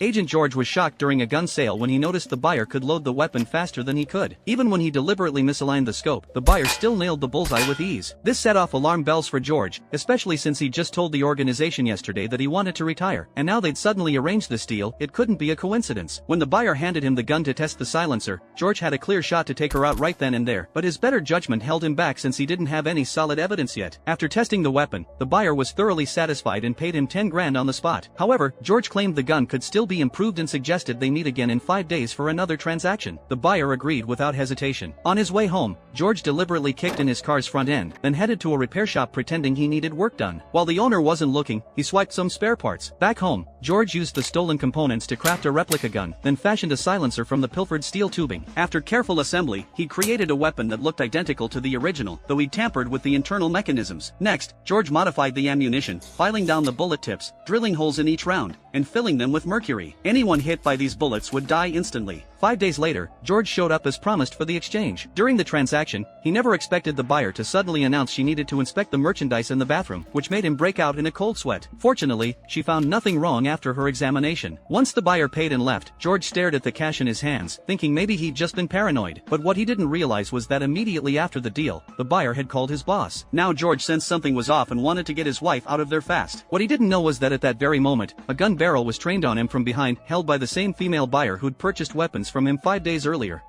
Agent George was shocked during a gun sale when he noticed the buyer could load the weapon faster than he could. Even when he deliberately misaligned the scope, the buyer still nailed the bullseye with ease. This set off alarm bells for George, especially since he just told the organization yesterday that he wanted to retire, and now they'd suddenly arranged this deal. It couldn't be a coincidence. When the buyer handed him the gun to test the silencer, George had a clear shot to take her out right then and there, but his better judgment held him back since he didn't have any solid evidence yet. After testing the weapon, the buyer was thoroughly satisfied and paid him 10 grand on the spot. However, George claimed the gun could still be improved and suggested they meet again in 5 days for another transaction. The buyer agreed without hesitation. On his way home, George deliberately kicked in his car's front end, then headed to a repair shop pretending he needed work done. While the owner wasn't looking, he swiped some spare parts. Back home, George used the stolen components to craft a replica gun, then fashioned a silencer from the pilfered steel tubing. After careful assembly, he created a weapon that looked identical to the original, though he tampered with the internal mechanisms. Next, George modified the ammunition, filing down the bullet tips, drilling holes in each round, and filling them with mercury. Anyone hit by these bullets would die instantly. 5 days later, George showed up as promised for the exchange. During the transaction, he never expected the buyer to suddenly announce she needed to inspect the merchandise in the bathroom, which made him break out in a cold sweat. Fortunately, she found nothing wrong after her examination. Once the buyer paid and left, George stared at the cash in his hands, thinking maybe he'd just been paranoid. But what he didn't realize was that immediately after the deal, the buyer had called his boss. Now George sensed something was off and wanted to get his wife out of there fast. What he didn't know was that at that very moment, a gun barrel was trained on him from behind, held by the same female buyer who'd purchased weapons from him 5 days earlier.